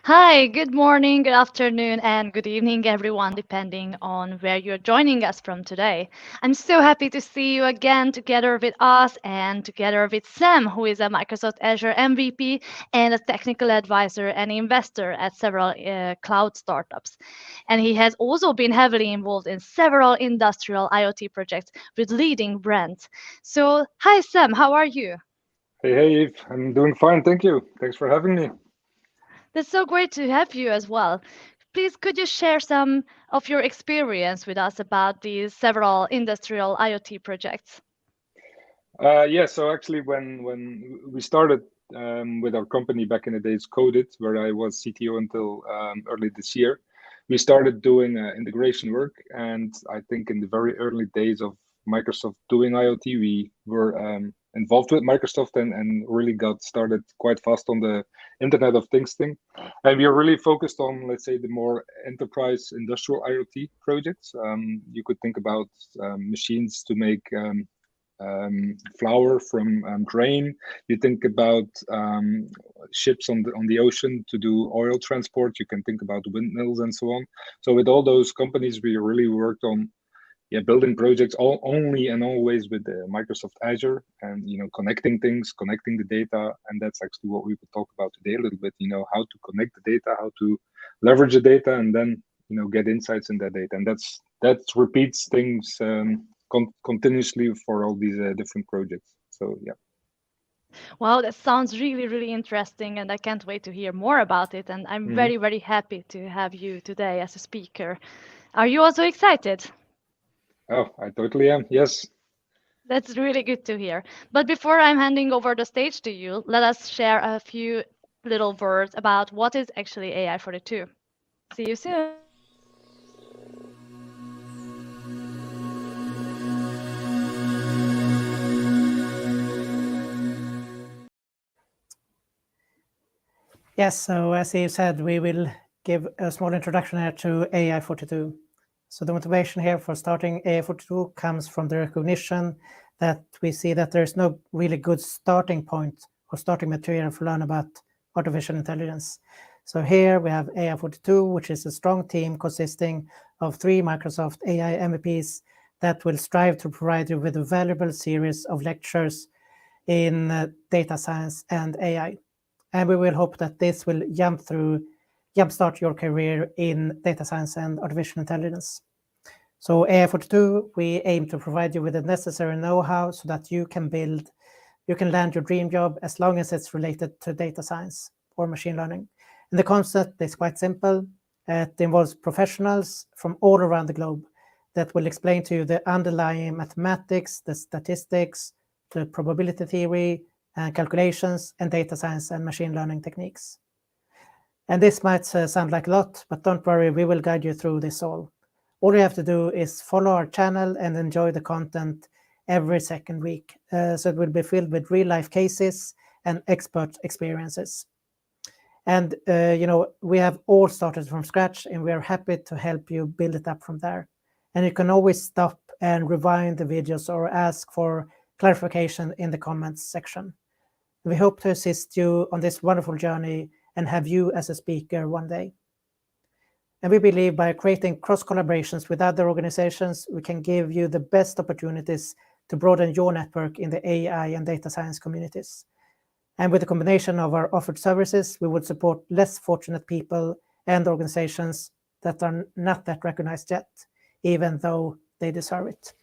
Hi, good morning, good afternoon, and good evening, everyone, depending on where you're joining us from today. I'm so happy to see you again together with us and together with Sam, who is a Microsoft Azure MVP and a technical advisor and investor at several cloud startups. And he has also been heavily involved in several industrial IoT projects with leading brands. So, hi, Sam, how are you? Hey, Eve, I'm doing fine, thank you. Thanks for having me. That's so great to have you as well. Please, could you share some of your experience with us about these several industrial IoT projects? Yeah, so actually, when we started with our company back in the days, Coded, where I was CTO until early this year, we started doing integration work. And I think in the very early days of Microsoft doing IoT, we were involved with Microsoft and really got started quite fast on the Internet of Things thing. And we are really focused on, let's say, the more enterprise industrial IoT projects. You could think about machines to make flour from grain. You think about ships on the ocean to do oil transport. You can think about windmills and so on. So with all those companies, we really worked on building projects all only and always with Microsoft Azure, and connecting things, connecting the data, and that's actually what we will talk about today a little bit. How to connect the data, how to leverage the data, and then get insights in that data, and that repeats things continuously for all these different projects. So yeah. Wow, that sounds really, really interesting, and I can't wait to hear more about it. And I'm Mhm. very, very happy to have you today as a speaker. Are you also excited? Oh, I totally am. Yes. That's really good to hear. But before I'm handing over the stage to you, let us share a few little words about what is actually AI for the two. See you soon. Yes, so as Eve said, we will give a small introduction here to AI42. So the motivation here for starting AI42 comes from the recognition that we see that there's no really good starting point or starting material to learn about artificial intelligence. So here we have AI42, which is a strong team consisting of 3 Microsoft AI MVPs that will strive to provide you with a valuable series of lectures in data science and AI. And we will hope that this will jumpstart your career in data science and artificial intelligence. So AI42, we aim to provide you with the necessary know-how so that you can land your dream job as long as it's related to data science or machine learning. And the concept is quite simple. It involves professionals from all around the globe that will explain to you the underlying mathematics, the statistics, the probability theory, calculations, and data science and machine learning techniques. And this might sound like a lot, but don't worry, we will guide you through this all. All you have to do is follow our channel and enjoy the content every second week. So it will be filled with real-life cases and expert experiences. And we have all started from scratch, and we are happy to help you build it up from there. And you can always stop and rewind the videos or ask for clarification in the comments section. We hope to assist you on this wonderful journey and have you as a speaker one day. And we believe by creating cross collaborations with other organizations, we can give you the best opportunities to broaden your network in the AI and data science communities. And with the combination of our offered services, we would support less fortunate people and organizations that are not that recognized yet, even though they deserve it.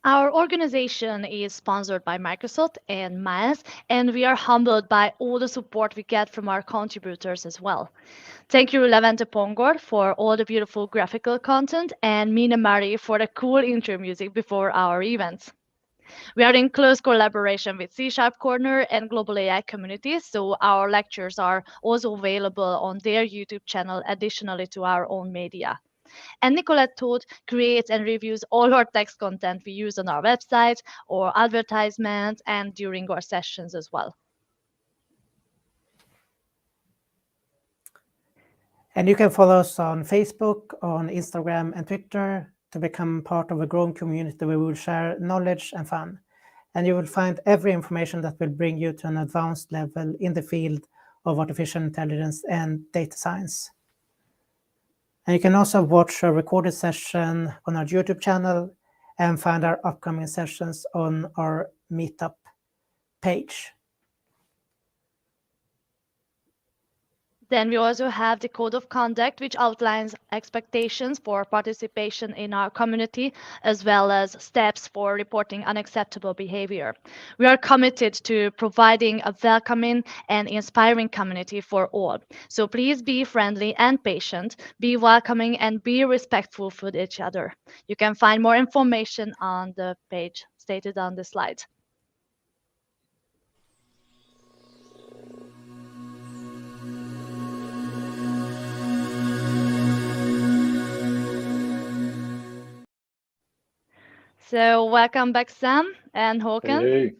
Our organization is sponsored by Microsoft and Miles, and we are humbled by all the support we get from our contributors as well. Thank you, Levente Pongor, for all the beautiful graphical content, and Mina Mari for the cool intro music before our events. We are in close collaboration with C# Corner and Global AI communities, so our lectures are also available on their YouTube channel, additionally to our own media. And Nicolette Todd creates and reviews all our text content we use on our website or advertisements and during our sessions as well. And you can follow us on Facebook, on Instagram, and Twitter to become part of a growing community where we will share knowledge and fun. and you will find every information that will bring you to an advanced level in the field of artificial intelligence and data science. And you can also watch a recorded session on our YouTube channel and find our upcoming sessions on our Meetup page. Then we also have the code of conduct, which outlines expectations for participation in our community, as well as steps for reporting unacceptable behavior. We are committed to providing a welcoming and inspiring community for all. So please be friendly and patient, be welcoming, and be respectful for each other. You can find more information on the page stated on the slide. So welcome back, Sam and Håkan. Hey.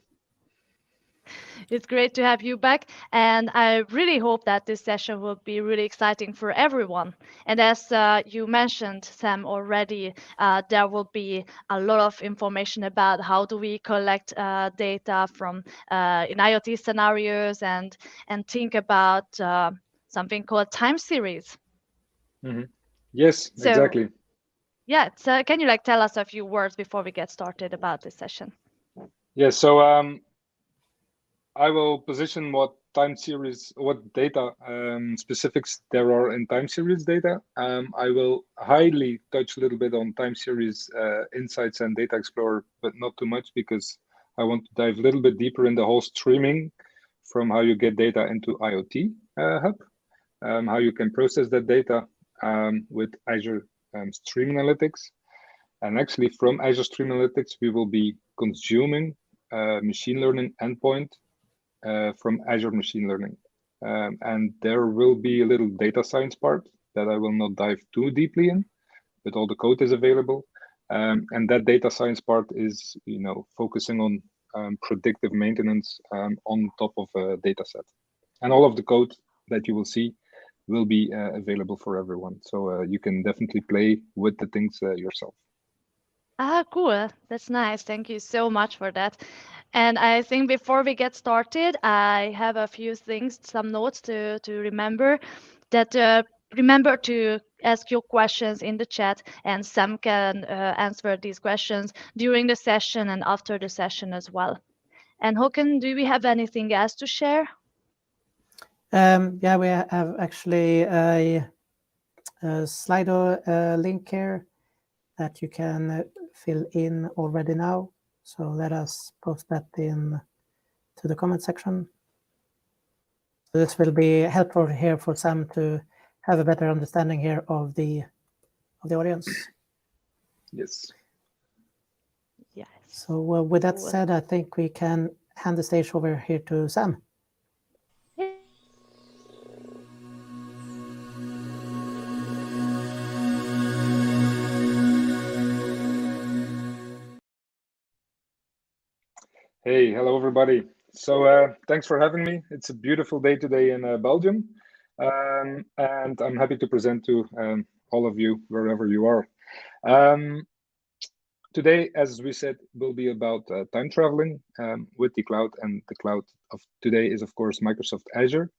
It's great to have you back, and I really hope that this session will be really exciting for everyone. And as you mentioned, Sam, already, there will be a lot of information about how do we collect data from in IoT scenarios and think about something called time series. Mm-hmm. Yes, So, exactly. Yeah, so can you tell us a few words before we get started about this session? Yes, so I will position what time series, what data specifics there are in time series data. I will highly touch a little bit on time series insights and data explorer, but not too much because I want to dive a little bit deeper in the whole streaming from how you get data into IoT Hub, how you can process that data with Azure Stream Analytics. And actually from Azure Stream Analytics, we will be consuming machine learning endpoint from Azure Machine Learning. And there will be a little data science part that I will not dive too deeply in, but all the code is available. And that data science part is, focusing on predictive maintenance on top of a data set. And all of the code that you will see will be available for everyone. So you can definitely play with the things yourself. Ah, cool. That's nice. Thank you so much for that. And I think before we get started, I have a few things, some notes to remember. That remember to ask your questions in the chat, and Sam can answer these questions during the session and after the session as well. And Håkan, do we have anything else to share? Yeah, we have actually a Slido link here that you can fill in already now. So let us post that in to the comment section. So this will be helpful here for Sam to have a better understanding here of the audience. Yes. Yes. So with that said, I think we can hand the stage over here to Sam. Hey, hello everybody. So thanks for having me. It's a beautiful day today in Belgium, and I'm happy to present to all of you wherever you are. Today, as we said, will be about time traveling with the cloud, and the cloud of today is of course Microsoft Azure.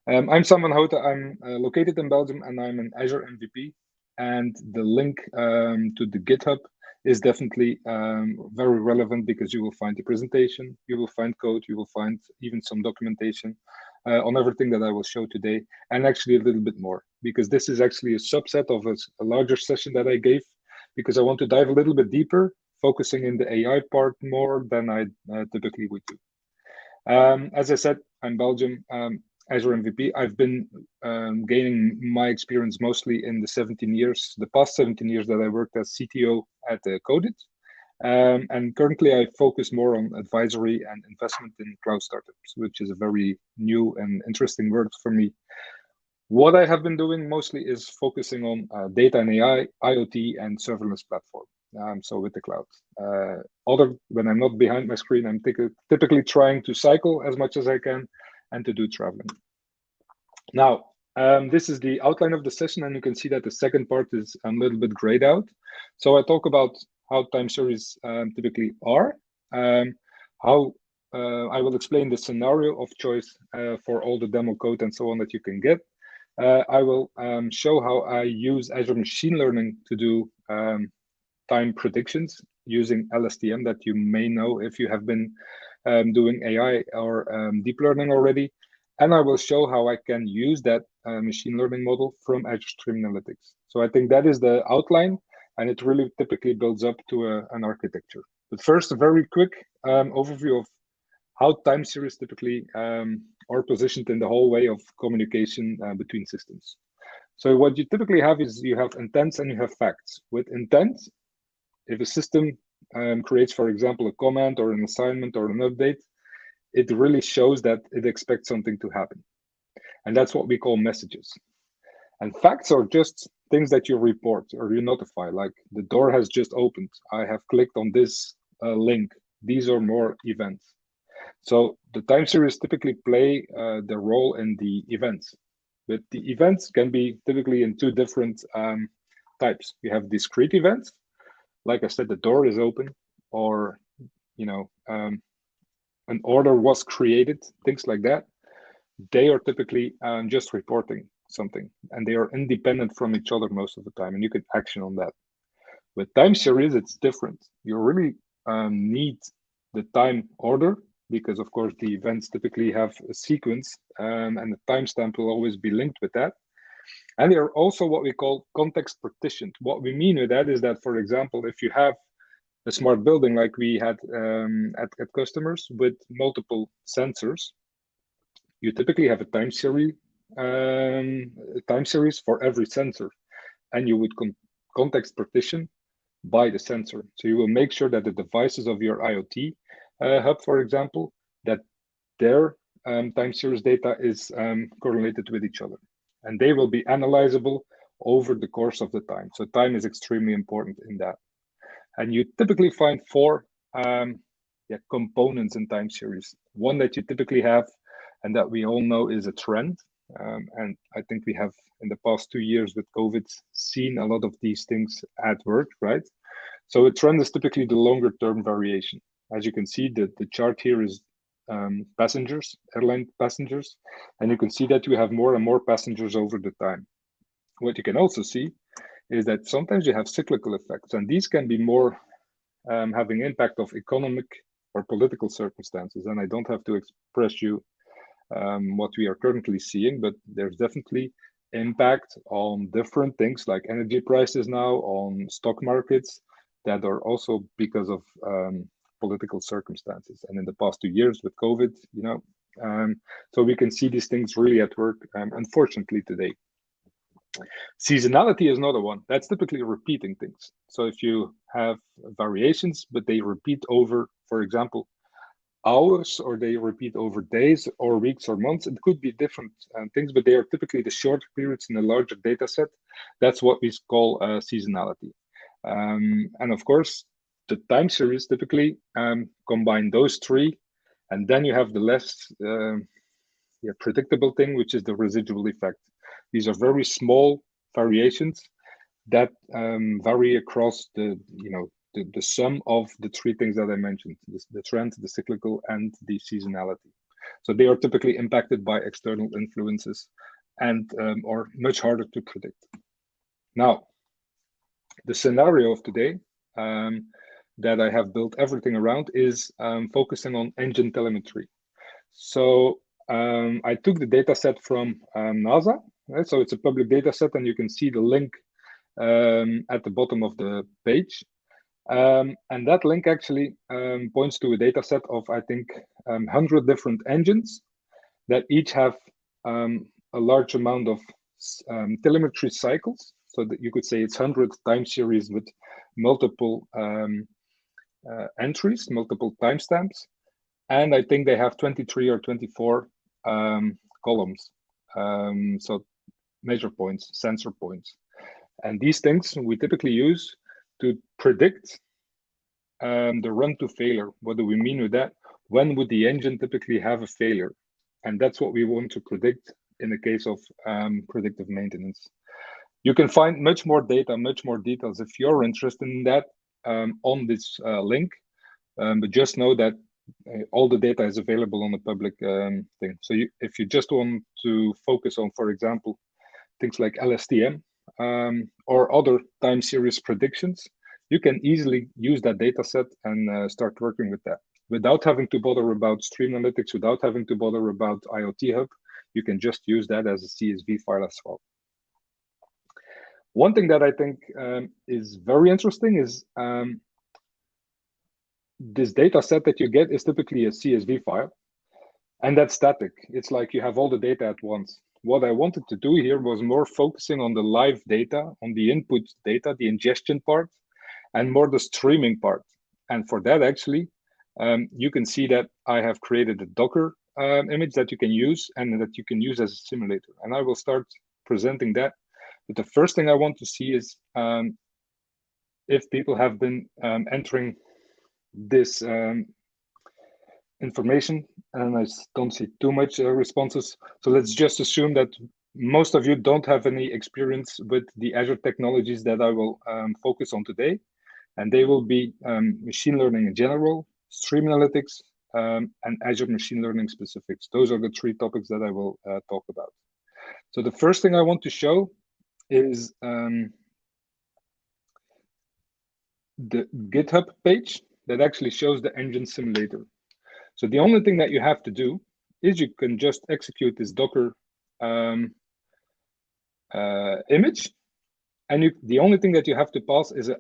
I'm Sam van Houten. I'm located in Belgium, and I'm an Azure MVP. And the link to the GitHub is definitely very relevant because you will find the presentation, you will find code, you will find even some documentation on everything that I will show today, and actually a little bit more, because this is actually a subset of a larger session that I gave, because I want to dive a little bit deeper, focusing in the AI part more than I typically would do. As I said, I'm Belgium. Azure MVP. I've been gaining my experience mostly in the past 17 years that I worked as CTO at Codit. And currently I focus more on advisory and investment in cloud startups, which is a very new and interesting word for me. What I have been doing mostly is focusing on data and AI, IoT, and serverless platform. So with the cloud. When I'm not behind my screen, I'm typically trying to cycle as much as I can and to do traveling. Now, this is the outline of the session, and you can see that the second part is a little bit grayed out. So I talk about how time series typically are, How I will explain the scenario of choice for all the demo code and so on that you can get. I will show how I use Azure Machine Learning to do time predictions using LSTM that you may know if you have been doing AI or deep learning already. And I will show how I can use that machine learning model from Azure Stream Analytics. So I think that is the outline, and it really typically builds up to an architecture. But first, a very quick overview of how time series typically are positioned in the whole way of communication between systems. So what you typically have is you have intents and you have facts. With intent, if a system creates, for example, a comment or an assignment or an update, it really shows that it expects something to happen. And that's what we call messages. And facts are just things that you report or you notify, like the door has just opened. I have clicked on this link. These are more events. So the time series typically play the role in the events. But the events can be typically in two different types. You have discrete events. Like I said, the door is open, or an order was created, things like that. They are typically just reporting something, and they are independent from each other most of the time, and you can action on that. With time series, it's different. You really need the time order, because of course the events typically have a sequence, and the timestamp will always be linked with that. And they are also what we call context partitioned. What we mean with that is that, for example, if you have a smart building like we had at customers with multiple sensors, you typically have a time series for every sensor, and you would context partition by the sensor. So you will make sure that the devices of your IoT hub, for example, that their time series data is correlated with each other, and they will be analyzable over the course of the time. So time is extremely important in that. And you typically find four components in time series. One that you typically have, and that we all know, is a trend. And I think we have, in the past 2 years with COVID, seen a lot of these things at work, right? So a trend is typically the longer term variation. As you can see, the chart here is passengers, airline passengers, and you can see that we have more and more passengers over the time. What you can also see is that sometimes you have cyclical effects, and these can be more having impact of economic or political circumstances. And I don't have to express you what we are currently seeing, but there's definitely impact on different things like energy prices now, on stock markets, that are also because of political circumstances. And in the past 2 years with COVID, so we can see these things really at work, unfortunately, today. Seasonality is another one. That's typically repeating things. So if you have variations, but they repeat over, for example, hours, or they repeat over days or weeks or months, it could be different things, but they are typically the short periods in a larger data set. That's what we call seasonality. And of course, the time series typically combine those three, and then you have the less predictable thing, which is the residual effect. These are very small variations that vary across the sum of the three things that I mentioned: the trend, the cyclical, and the seasonality. So they are typically impacted by external influences and are much harder to predict. Now, the scenario of today that I have built everything around is focusing on engine telemetry. So I took the data set from NASA, right? So it's a public data set, and you can see the link at the bottom of the page. And that link actually points to a data set of, I think, 100 different engines that each have a large amount of telemetry cycles. So that you could say it's 100 time series with multiple entries, multiple timestamps. And I think they have 23 or 24 columns. So measure points, sensor points. And these things we typically use to predict the run to failure. What do we mean with that? When would the engine typically have a failure? And that's what we want to predict in the case of predictive maintenance. You can find much more data, much more details if you're interested in that on this link. But just know that all the data is available on the public thing. So if you just want to focus on, for example, things like LSTM or other time series predictions, you can easily use that data set and start working with that without having to bother about Stream Analytics, without having to bother about IoT Hub. You can just use that as a CSV file as well. One thing that I think is very interesting is this data set that you get is typically a CSV file, and that's static. It's like you have all the data at once. What I wanted to do here was more focusing on the live data, on the input data, the ingestion part, and more the streaming part. And for that, actually, you can see that I have created a Docker image that you can use and that you can use as a simulator. And I will start presenting that. But the first thing I want to see is if people have been entering this information, and I don't see too much responses. So let's just assume that most of you don't have any experience with the Azure technologies that I will focus on today. And they will be machine learning in general, Stream Analytics, and Azure Machine Learning specifics. Those are the three topics that I will talk about. So the first thing I want to show is the GitHub page that actually shows the engine simulator. So the only thing that you have to do is you can just execute this Docker image, and the only thing that you have to pass is a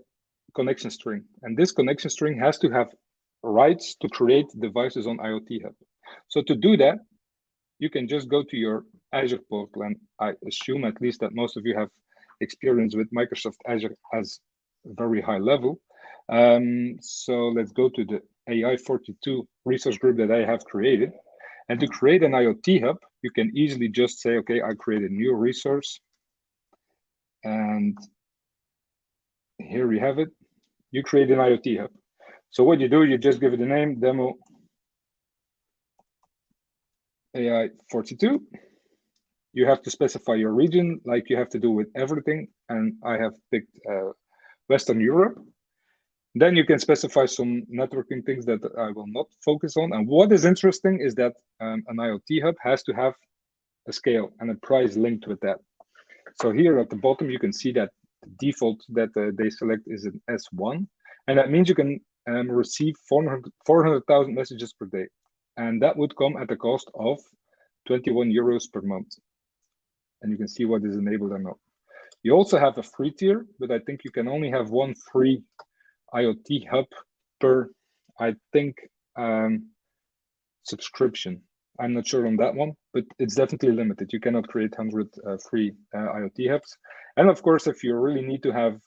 connection string. And this connection string has to have rights to create devices on IoT Hub. So to do that, you can just go to your Azure portal, and I assume at least that most of you have experience with Microsoft Azure as a very high level. So let's go to the AI42 resource group that I have created. And to create an IoT Hub, you can easily just say, okay, I create a new resource. And here we have it. You create an IoT Hub. So what you do, you just give it a name, demo AI42. You have to specify your region like you have to do with everything. And I have picked Western Europe. Then you can specify some networking things that I will not focus on. And what is interesting is that an IoT Hub has to have a scale and a price linked with that. So here at the bottom, you can see that the default that they select is an S1. And that means you can receive 400,000 messages per day. And that would come at the cost of 21 euros per month. And you can see what is enabled or not. You also have a free tier, but I think you can only have one free IoT Hub per, I think, subscription. I'm not sure on that one, but it's definitely limited. You cannot create 100 free IoT Hubs. And of course, if you really need to have,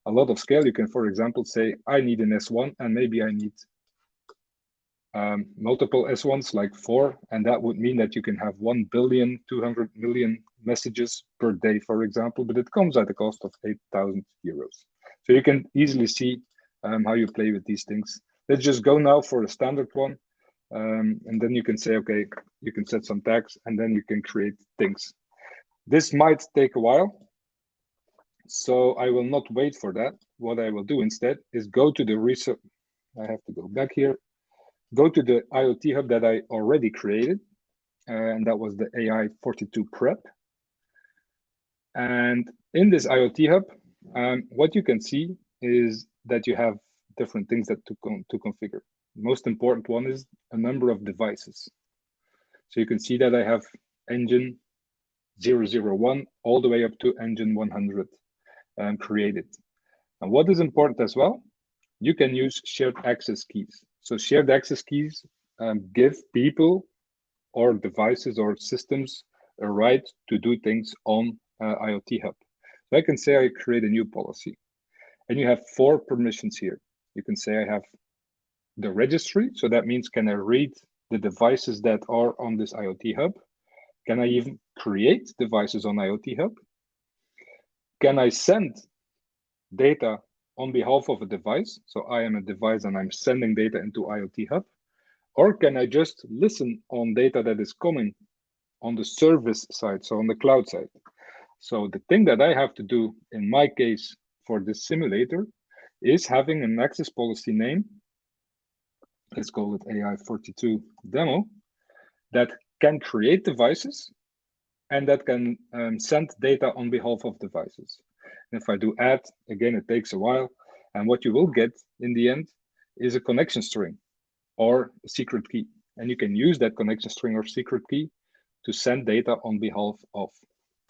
a lot of scale, you can, for example, say, I need an S1 and maybe I need multiple S1s, like 4, and that would mean that you can have 1,200,000,000 messages per day, for example, but it comes at a cost of 8,000 euros. So you can easily see how you play with these things. Let's just go now for a standard one, and then you can say, okay, you can set some tags, and then you can create things. This might take a while, so I will not wait for that. What I will do instead is go to the research. I have to go back here. Go to the IoT Hub that I already created, and that was the AI42 prep. And in this IoT Hub, what you can see is that you have different things that to configure. Most important one is a number of devices. So you can see that I have engine 001 all the way up to engine 100 created. And what is important as well, you can use shared access keys. So shared access keys give people or devices or systems a right to do things on IoT Hub. So I can say I create a new policy, and you have 4 permissions here. You can say I have the registry. So that means, can I read the devices that are on this IoT Hub? Can I even create devices on IoT Hub? Can I send data on behalf of a device? So I am a device and I'm sending data into IoT Hub. Or can I just listen on data that is coming on the service side, so on the cloud side? So the thing that I have to do in my case for this simulator is having an access policy name let's call it AI42 demo, that can create devices and that can send data on behalf of devices. And if I do add, again, it takes a while. And what you will get in the end is a connection string or a secret key. And you can use that connection string or secret key to send data on behalf of.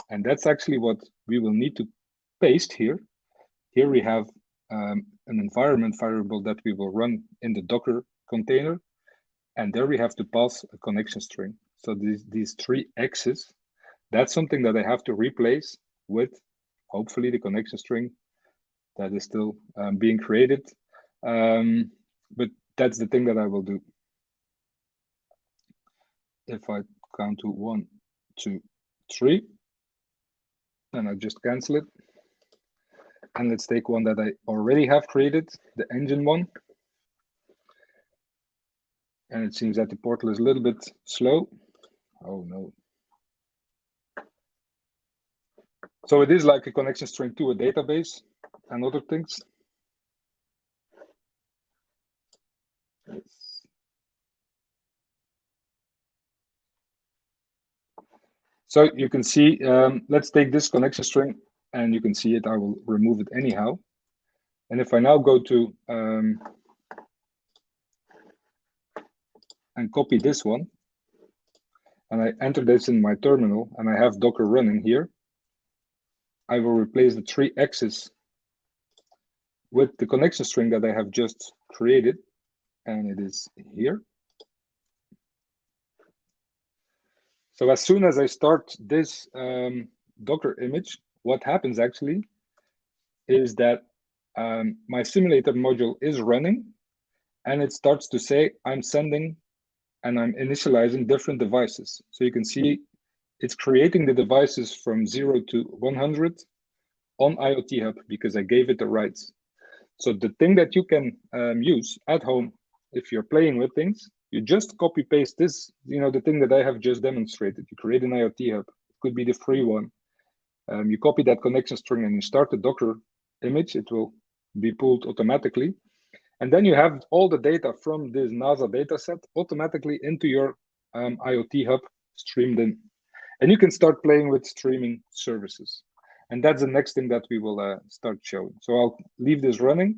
And that's actually what we will need to paste here. Here we have an environment variable that we will run in the Docker container. And there we have to pass a connection string. So these 3 X's, that's something that I have to replace with, hopefully, the connection string that is still being created. But that's the thing that I will do. If I count to 1, 2, 3, then I just cancel it. And let's take one that I already have created, the engine one. And it seems that the portal is a little bit slow. Oh no. So it is like a connection string to a database and other things. Yes. So you can see, let's take this connection string and you can see it. I will remove it anyhow. And if I now go to and copy this one, and I enter this in my terminal and I have Docker running here, I will replace the 3 X's with the connection string that I have just created, and it is here. So as soon as I start this Docker image, what happens actually is that my simulator module is running, and it starts to say I'm sending and I'm initializing different devices. So you can see it's creating the devices from 0 to 100 on IoT Hub because I gave it the rights. So the thing that you can use at home, if you're playing with things, you just copy paste this, the thing that I have just demonstrated. You create an IoT Hub, it could be the free one. You copy that connection string and you start the Docker image, it will be pulled automatically. And then you have all the data from this NASA dataset automatically into your IoT Hub streamed in. And you can start playing with streaming services. And that's the next thing that we will start showing. So I'll leave this running.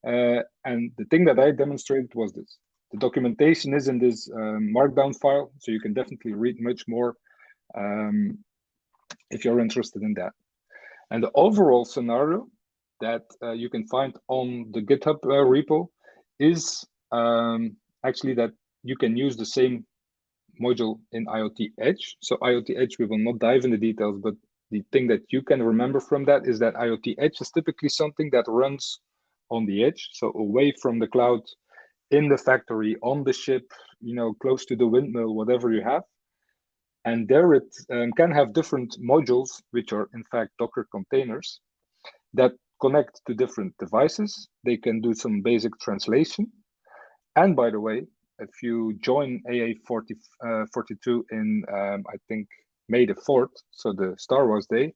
And the thing that I demonstrated was this. The documentation is in this Markdown file, so you can definitely read much more if you're interested in that. And the overall scenario that you can find on the GitHub repo is actually that you can use the same module in IoT Edge. So IoT Edge, we will not dive into details, but the thing that you can remember from that is that IoT Edge is typically something that runs on the edge, so away from the cloud, in the factory, on the ship, close to the windmill, whatever you have. And there it can have different modules, which are in fact Docker containers, that connect to different devices. They can do some basic translation. And by the way, if you join AA42 in, I think, May the 4th, so the Star Wars Day,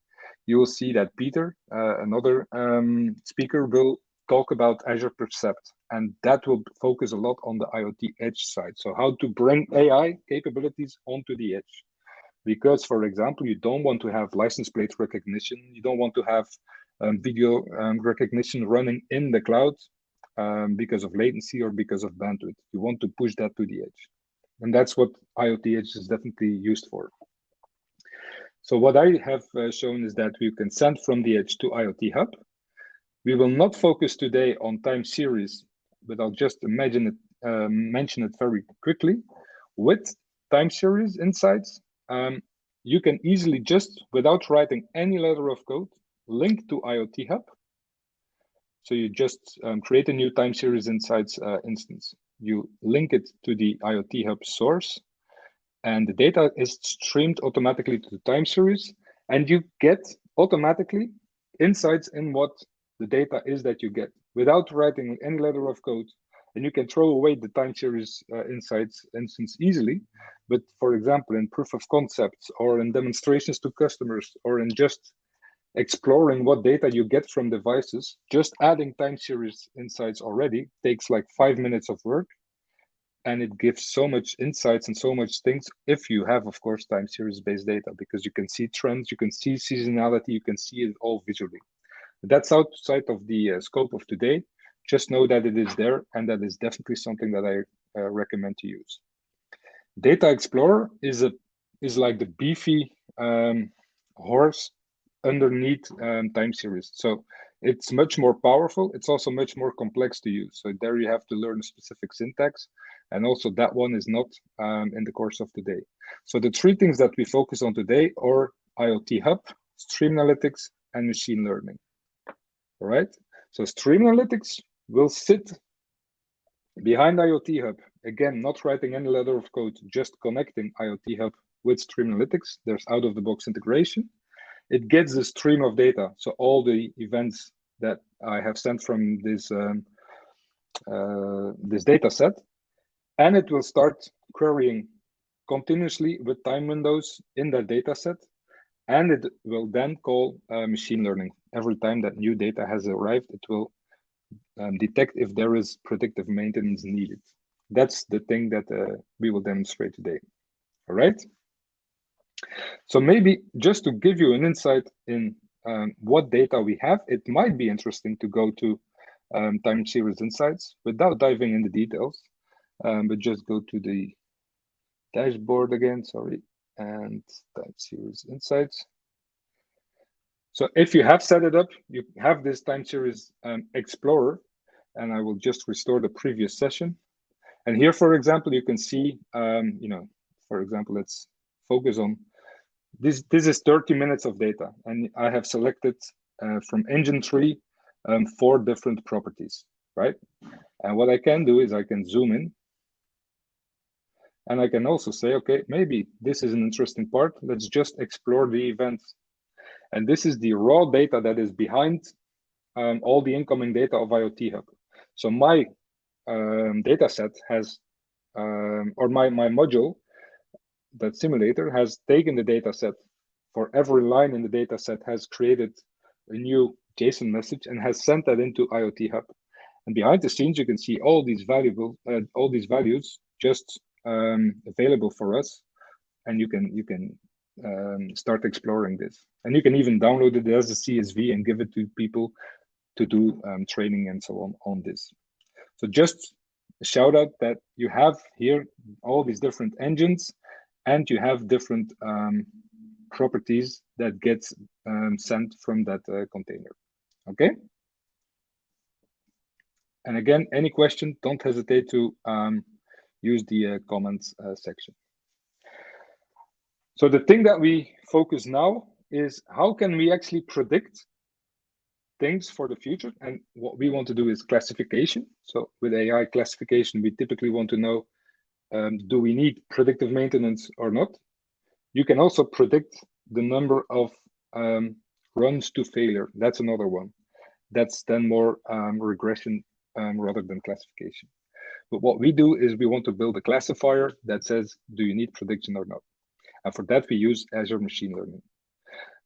you will see that Peter, another speaker, will talk about Azure Percept. And that will focus a lot on the IoT Edge side. So how to bring AI capabilities onto the edge. Because, for example, you don't want to have license plate recognition. You don't want to have video recognition running in the cloud because of latency or because of bandwidth. You want to push that to the edge. And that's what IoT Edge is definitely used for. So what I have shown is that we can send from the edge to IoT Hub. We will not focus today on time series, but I'll just mention it very quickly. With time series insights, you can easily just, without writing any letter of code, link to IoT Hub. So you just create a new time series insights instance. You link it to the IoT Hub source, and the data is streamed automatically to the time series, and you get automatically insights in what the data is that you get without writing any letter of code. And you can throw away the time series insights instance easily. But for example, in proof of concepts or in demonstrations to customers or in just exploring what data you get from devices, just adding time series insights already takes like 5 minutes of work. and it gives so much insights and so much things if you have, of course, time series based data, because you can see trends, you can see seasonality, you can see it all visually. That's outside of the scope of today. Just know that it is there, and that is definitely something that I recommend to use. Data Explorer is like the beefy horse underneath time series. So it's much more powerful. It's also much more complex to use. So there you have to learn specific syntax. And also that one is not in the course of today. So the three things that we focus on today are IoT Hub, Stream Analytics, and machine learning. All right. So Stream Analytics will sit behind IoT Hub. Again, not writing any letter of code, just connecting IoT Hub with Stream Analytics. There's out-of-the-box integration. It gets the stream of data. So all the events that I have sent from this this data set, and it will start querying continuously with time windows in that data set, and it will then call machine learning. Every time that new data has arrived, it will detect if there is predictive maintenance needed. That's the thing that we will demonstrate today. All right. So maybe just to give you an insight in what data we have, it might be interesting to go to time series insights without diving in the details, but just go to the dashboard again, sorry, and time series insights. So if you have set it up, you have this time series explorer, and I will just restore the previous session. And here, for example, you can see, for example, let's focus on this. This is 30 minutes of data, and I have selected from engine tree 4 different properties, right? And what I can do is I can zoom in, and I can also say, okay, maybe this is an interesting part. Let's just explore the events. And this is the raw data that is behind all the incoming data of IoT Hub. So my data set has, or my module, that simulator has taken the data set. For every line in the data set has created a new JSON message and has sent that into IoT Hub. And behind the scenes, you can see all these values just available for us, and you can start exploring this. And you can even download it as a CSV and give it to people to do training and so on this. So just a shout out that you have here all these different engines, and you have different properties that gets sent from that container. Okay. And again, any question, don't hesitate to use the comments section. So the thing that we focus now is how can we actually predict things for the future? And what we want to do is classification. So with AI classification, we typically want to know, do we need predictive maintenance or not? You can also predict the number of runs to failure. That's another one. That's then more regression rather than classification. But what we do is we want to build a classifier that says, do you need prediction or not? And for that, we use Azure Machine Learning.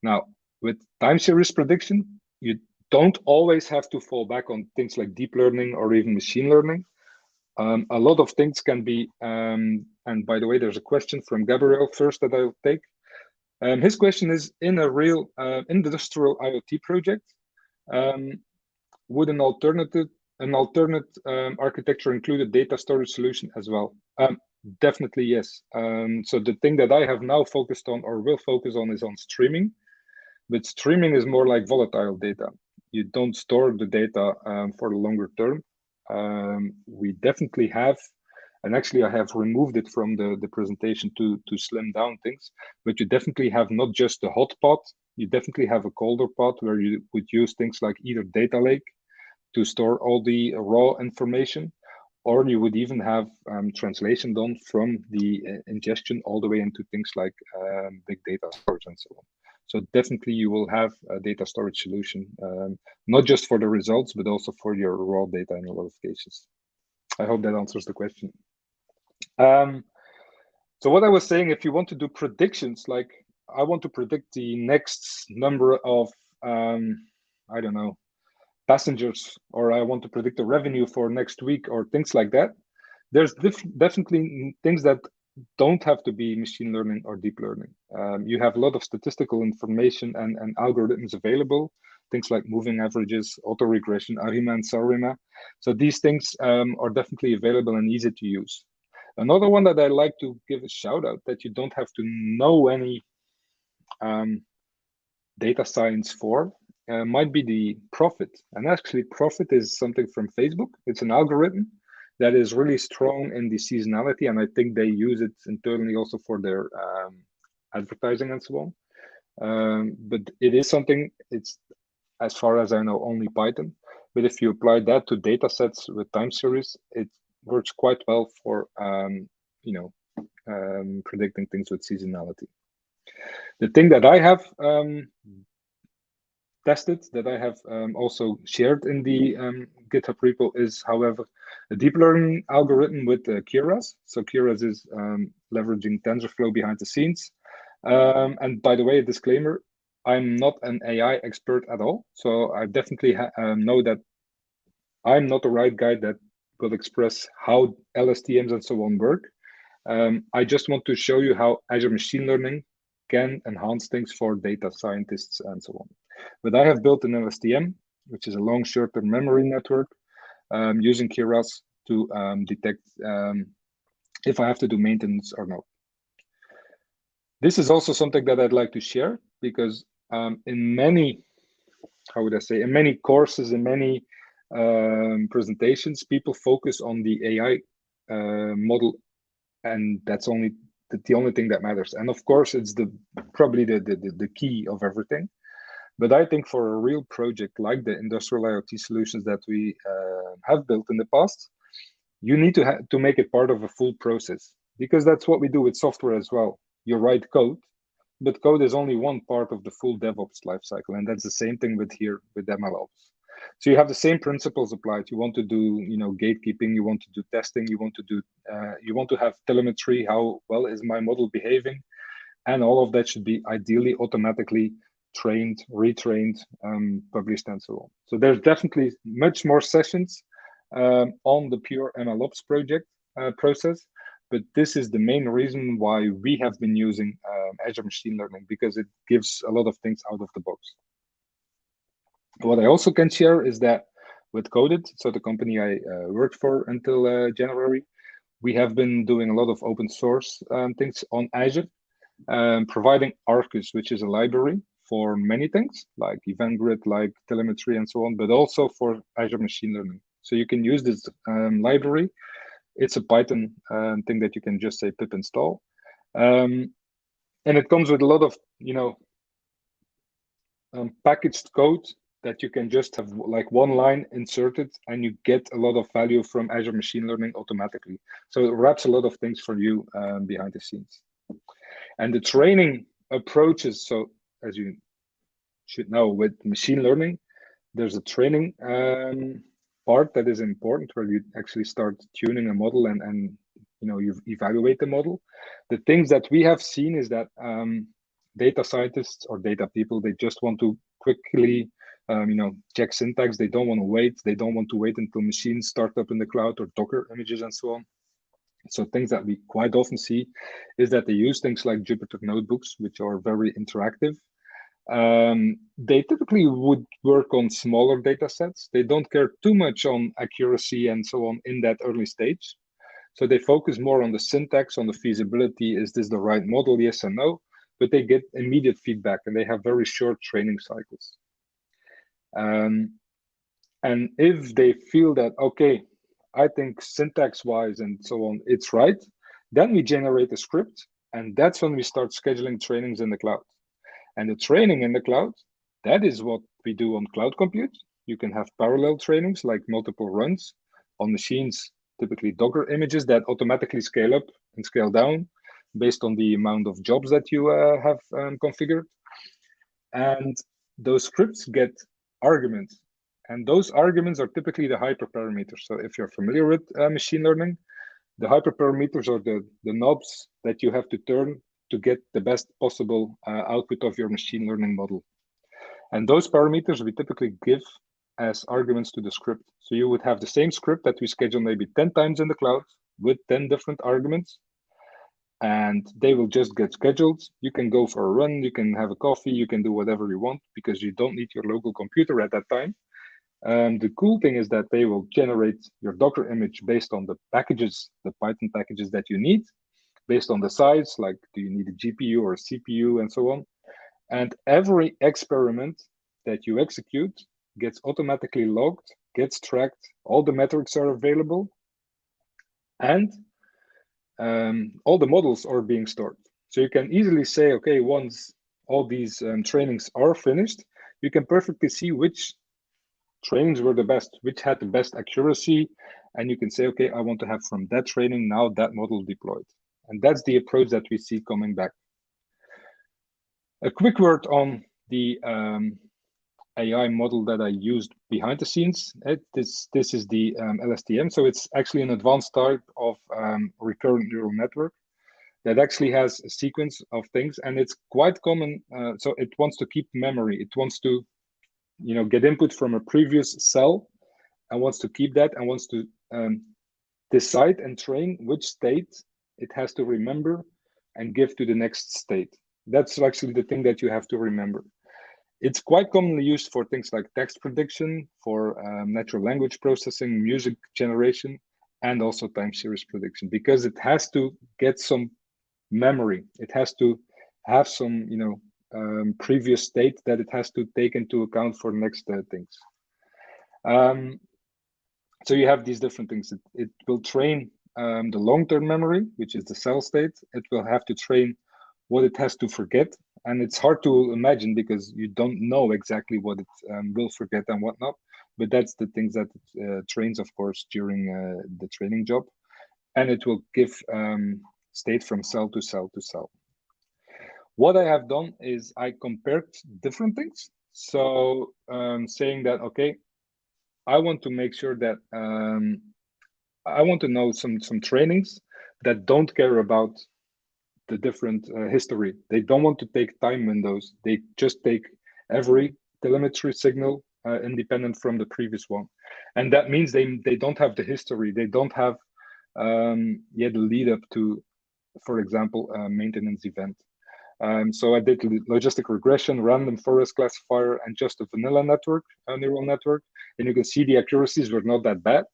Now, with time series prediction, you don't always have to fall back on things like deep learning or even machine learning. A lot of things can be, and by the way, there's a question from Gabriel first that I'll take. His question is, in a real industrial IoT project, would an alternate architecture include a data storage solution as well? Definitely yes. So the thing that I have now focused on or will focus on is on streaming, but streaming is more like volatile data. You don't store the data for the longer term. We definitely have, and actually I have removed it from the presentation to slim down things, but you definitely have not just the hot pot, you definitely have a colder pot where you would use things like either data lake to store all the raw information, or you would even have translation done from the ingestion all the way into things like big data storage and so on. So definitely you will have a data storage solution, not just for the results, but also for your raw data in a lot of cases. I hope that answers the question. So what I was saying, if you want to do predictions, like I want to predict the next number of, I don't know, passengers, or I want to predict the revenue for next week or things like that, There's definitely things that don't have to be machine learning or deep learning. You have a lot of statistical information and algorithms available, things like moving averages, autoregression, ARIMA and SARIMA. So these things are definitely available and easy to use. Another one that I like to give a shout out that you don't have to know any data science for might be the Profit. And actually Profit is something from Facebook. It's an algorithm that is really strong in the seasonality, and I think they use it internally also for their advertising and so on. But it is something, it's, as far as I know, only Python. But if you apply that to data sets with time series, it works quite well for predicting things with seasonality. The thing that I have tested, that I have also shared in the GitHub repo, is, however, a deep learning algorithm with Keras. So Keras is leveraging TensorFlow behind the scenes. And by the way, a disclaimer, I'm not an AI expert at all. So I definitely know that I'm not the right guy that will express how LSTMs and so on work. I just want to show you how Azure Machine Learning can enhance things for data scientists and so on. But I have built an LSTM, which is a long short-term memory network, using Keras to detect if I have to do maintenance or not. This is also something that I'd like to share, because in many, how would I say, in many courses, in many presentations, people focus on the AI model, and that's only the only thing that matters. And of course, it's probably the key of everything. But I think for a real project like the industrial IoT solutions that we have built in the past, you need to make it part of a full process, because that's what we do with software as well. You write code, but code is only one part of the full DevOps lifecycle, and that's the same thing with here with MLOps. So you have the same principles applied. You want to do, gatekeeping. You want to do testing. You want to do, you want to have telemetry. How well is my model behaving? And all of that should be ideally automatically trained, retrained, published, and so on. So there's definitely much more sessions on the pure MLOps project process, but this is the main reason why we have been using Azure Machine Learning, because it gives a lot of things out of the box. What I also can share is that with Coded, so the company I worked for until January, we have been doing a lot of open source things on Azure, providing Arcus, which is a library for many things like event grid, like telemetry and so on, but also for Azure Machine Learning. So you can use this library. It's a Python thing that you can just say pip install. And it comes with a lot of, packaged code that you can just have like one line inserted, and you get a lot of value from Azure Machine Learning automatically. So it wraps a lot of things for you behind the scenes. And the training approaches, so as you should know, with machine learning, there's a training part that is important, where you actually start tuning a model and you evaluate the model. The things that we have seen is that data scientists or data people, they just want to quickly check syntax. They don't want to wait. They don't want to wait until machines start up in the cloud or Docker images and so on. So things that we quite often see is that they use things like Jupyter notebooks, which are very interactive. They typically would work on smaller data sets. They don't care too much on accuracy and so on in that early stage. So they focus more on the syntax, on the feasibility. Is this the right model? Yes or no? But they get immediate feedback, and they have very short training cycles. And if they feel that, okay, I think syntax-wise and so on, it's right, then we generate a script, and that's when we start scheduling trainings in the cloud. And the training in the cloud, that is what we do on cloud compute. You can have parallel trainings, like multiple runs on machines, typically Docker images that automatically scale up and scale down based on the amount of jobs that you have configured. And those scripts get arguments. And those arguments are typically the hyperparameters. So if you're familiar with machine learning, the hyperparameters are the knobs that you have to turn to get the best possible output of your machine learning model. And those parameters we typically give as arguments to the script. So you would have the same script that we schedule maybe 10 times in the cloud, with 10 different arguments, and they will just get scheduled. You can go for a run, you can have a coffee, you can do whatever you want because you don't need your local computer at that time. The cool thing is that they will generate your Docker image based on the packages, the Python packages that you need, based on the size, like do you need a GPU or a CPU and so on. And every experiment that you execute gets automatically logged, gets tracked, all the metrics are available, and all the models are being stored. So you can easily say, okay, once all these trainings are finished, you can perfectly see which trainings were the best, which had the best accuracy, and you can say, okay, I want to have from that training now that model deployed. And that's the approach that we see coming back. A quick word on the AI model that I used behind the scenes. This is the LSTM. So it's actually an advanced type of recurrent neural network that actually has a sequence of things, and it's quite common. So it wants to keep memory. It wants to, get input from a previous cell and wants to keep that and wants to decide and train which state it has to remember and give to the next state. That's actually the thing that you have to remember. It's quite commonly used for things like text prediction, for natural language processing, music generation, and also time series prediction, because it has to get some memory. It has to have some, previous state that it has to take into account for next things. So you have these different things. It will train the long-term memory, which is the cell state. It will have to train what it has to forget. And it's hard to imagine because you don't know exactly what it will forget and whatnot. But that's the things that it trains, of course, during the training job. And it will give state from cell to cell to cell. What I have done is I compared different things. So saying that, okay, I want to make sure that I want to know some trainings that don't care about the different history. They don't want to take time windows. They just take every telemetry signal independent from the previous one. And that means they don't have the history. They don't have the lead up to, for example, a maintenance event. So I did logistic regression, random forest classifier, and just a vanilla network, a neural network. And you can see the accuracies were not that bad,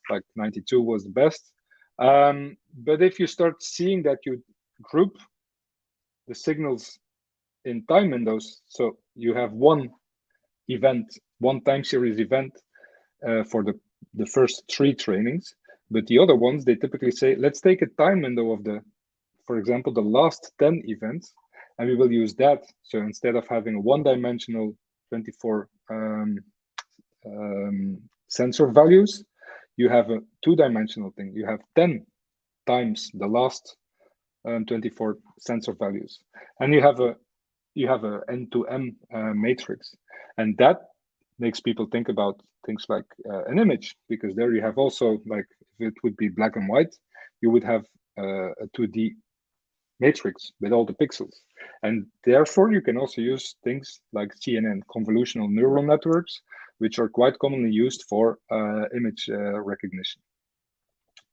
like 92 was the best. But if you start seeing that you group the signals in time windows, so you have one event, one time series event for the first 3 trainings, but the other ones, they typically say, let's take a time window of for example, the last 10 events, and we will use that. So instead of having a one-dimensional 24 sensor values, you have a 2-dimensional thing. You have 10 times the last 24 sensor values, and you have a N2M matrix, and that makes people think about things like an image, because there you have also, like, if it would be black and white, you would have a 2D matrix with all the pixels, and therefore you can also use things like CNN, convolutional neural networks, which are quite commonly used for image recognition.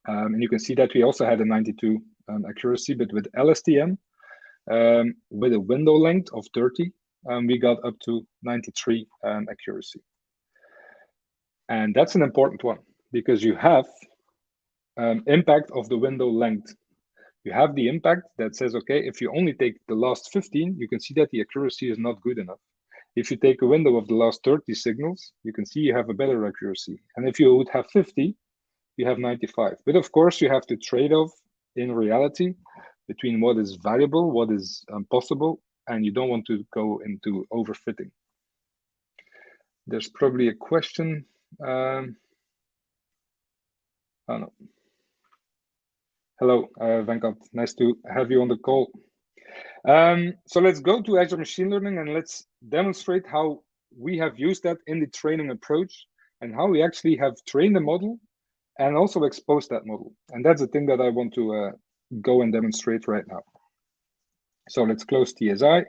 And you can see that we also had a 92 accuracy, but with LSTM, with a window length of 30, we got up to 93 accuracy. And that's an important one, because you have impact of the window length. You have the impact that says, okay, if you only take the last 15, you can see that the accuracy is not good enough. If you take a window of the last 30 signals, you can see you have a better accuracy. And if you would have 50, you have 95. But of course, you have to trade off in reality between what is valuable, what is possible, and you don't want to go into overfitting. There's probably a question. Oh no. Hello, Venkat. Nice to have you on the call. So let's go to Azure Machine Learning and let's demonstrate how we have used that in the training approach and how we actually have trained the model and also exposed that model. And that's the thing that I want to go and demonstrate right now. So let's close TSI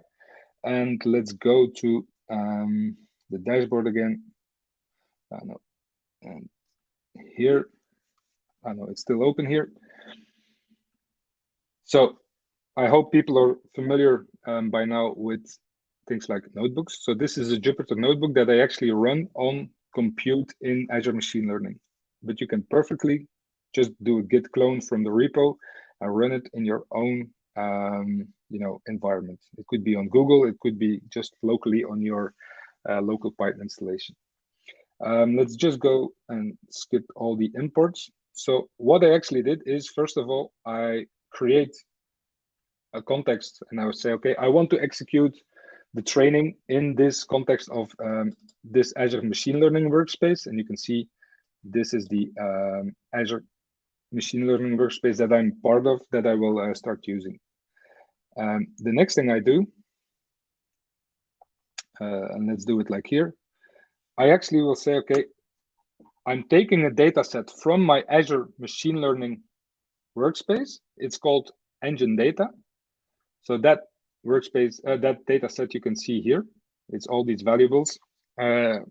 and let's go to the dashboard again. No, and here, I know it's still open here. So I hope people are familiar by now with things like notebooks. So this is a Jupyter notebook that I actually run on compute in Azure Machine Learning. But you can perfectly just do a git clone from the repo and run it in your own environment. It could be on Google, it could be just locally on your local Python installation. Let's just go and skip all the imports. So what I actually did is, first of all, I create a context and I would say, okay, I want to execute the training in this context of this Azure Machine Learning workspace. And you can see this is the Azure Machine Learning workspace that I'm part of, that I will start using. The next thing I do, and let's do it like here, I actually will say, okay, I'm taking a data set from my Azure Machine Learning workspace. It's called Engine Data. So that workspace, that data set you can see here, it's all these variables that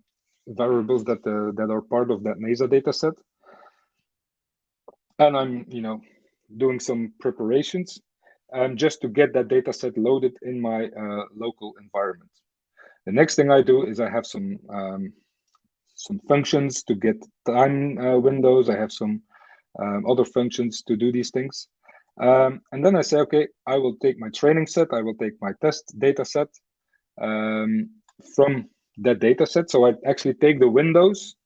are part of that MESA data set. And I'm, doing some preparations just to get that data set loaded in my local environment. The next thing I do is I have some functions to get time windows. I have some other functions to do these things. And then I say, okay, I will take my training set, I will take my test data set from that data set. So I actually take the windows,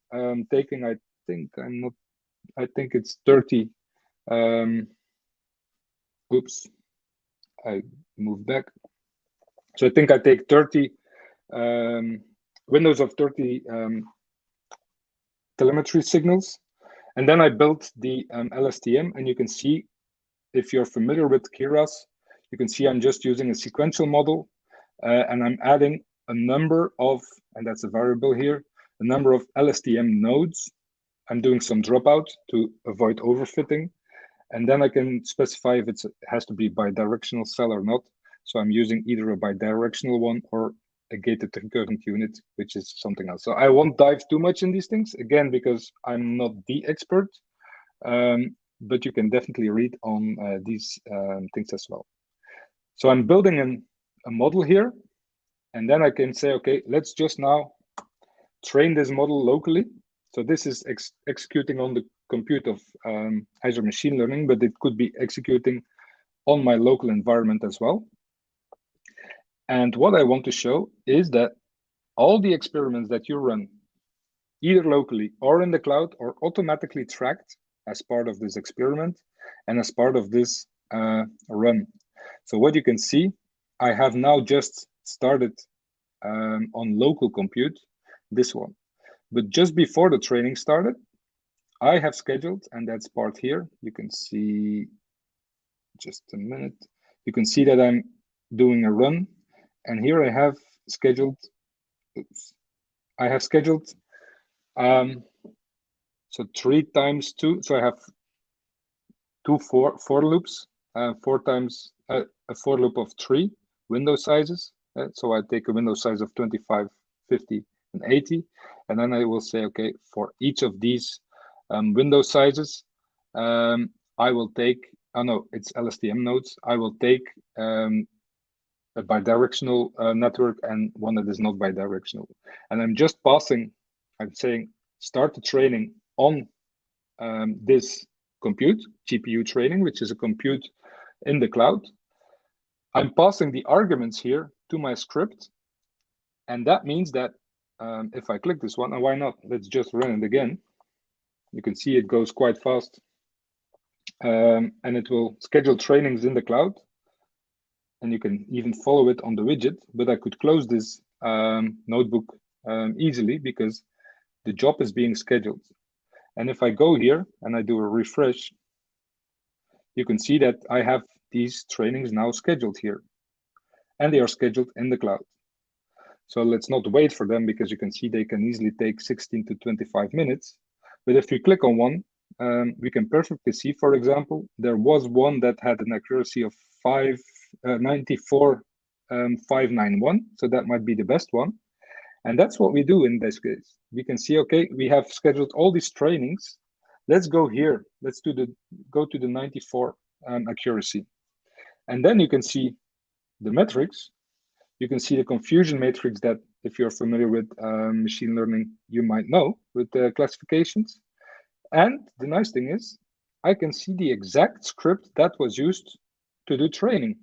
taking, I think it's 30. Oops, I moved back. So I think I take 30 windows of 30 telemetry signals. And then I built the LSTM, and you can see, if you're familiar with Keras, you can see I'm just using a sequential model, and I'm adding a number of, and that's a variable here, a number of LSTM nodes. I'm doing some dropout to avoid overfitting. And then I can specify if it has to be bidirectional cell or not. So I'm using either a bidirectional one or a gated recurrent unit, which is something else. So I won't dive too much in these things, again, because I'm not the expert. But you can definitely read on these things as well. So I'm building a model here, and then I can say, okay, let's just now train this model locally. So this is executing on the compute of Azure Machine Learning, but it could be executing on my local environment as well. And what I want to show is that all the experiments that you run, either locally or in the cloud, are automatically tracked as part of this experiment and as part of this run. So what you can see, I have now just started on local compute, this one. But just before the training started, I have scheduled, and that's part here. You can see, just a minute, you can see that I'm doing a run. And here I have scheduled, I have scheduled, so 3 times 2. So I have two for loops, 4 times a for loop of 3 window sizes. So I take a window size of 25, 50, and 80. And then I will say, okay, for each of these window sizes, I will take, it's LSTM nodes. I will take a bidirectional network and one that is not bidirectional. And I'm just passing, I'm saying, start the training on this compute, GPU training, which is a compute in the cloud. I'm passing the arguments here to my script. And that means that if I click this one, and why not? Let's just run it again. You can see it goes quite fast. And it will schedule trainings in the cloud. And you can even follow it on the widget, but I could close this notebook easily because the job is being scheduled. And if I go here and I do a refresh, you can see that I have these trainings now scheduled here, and they are scheduled in the cloud. So let's not wait for them, because you can see they can easily take 16 to 25 minutes. But if we click on one, we can perfectly see, for example, there was one that had an accuracy of 94,591. So that might be the best one. And that's what we do in this case. We can see, okay, we have scheduled all these trainings. Let's go here. Let's go to the 94 accuracy. And then you can see the metrics. You can see the confusion matrix that, if you're familiar with machine learning, you might know with the classifications. And the nice thing is, I can see the exact script that was used to do training.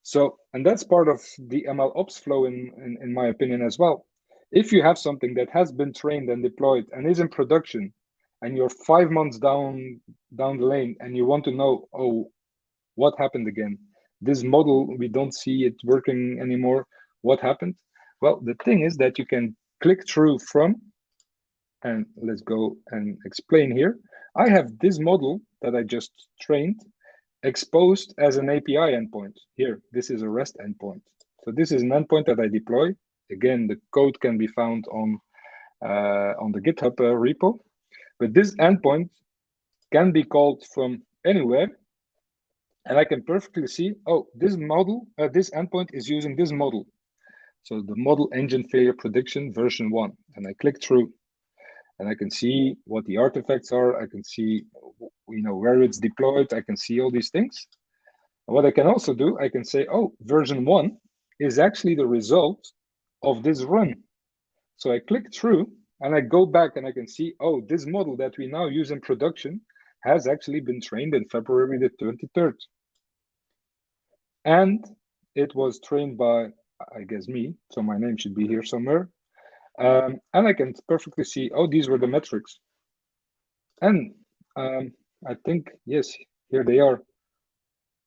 So, and that's part of the ML ops flow in my opinion as well. If you have something that has been trained and deployed and is in production, and you're 5 months down the lane and you want to know, oh, what happened again? This model, we don't see it working anymore. What happened? Well, the thing is that you can click through from, and let's go and explain here. I have this model that I just trained exposed as an API endpoint. Here, this is a REST endpoint. So this is an endpoint that I deploy. Again, the code can be found on the GitHub repo. But this endpoint can be called from anywhere. And I can perfectly see, oh, this model, this endpoint is using this model. So the model engine failure prediction version 1. And I click through. And I can see what the artifacts are. I can see, where it's deployed. I can see all these things. And what I can also do, I can say, oh, version 1 is actually the result of this run. So I click through and I go back and I can see, oh, this model that we now use in production has actually been trained in February the 23rd. And it was trained by, I guess, me. So my name should be here somewhere. And I can perfectly see, oh, these were the metrics. And I think, yes, here they are.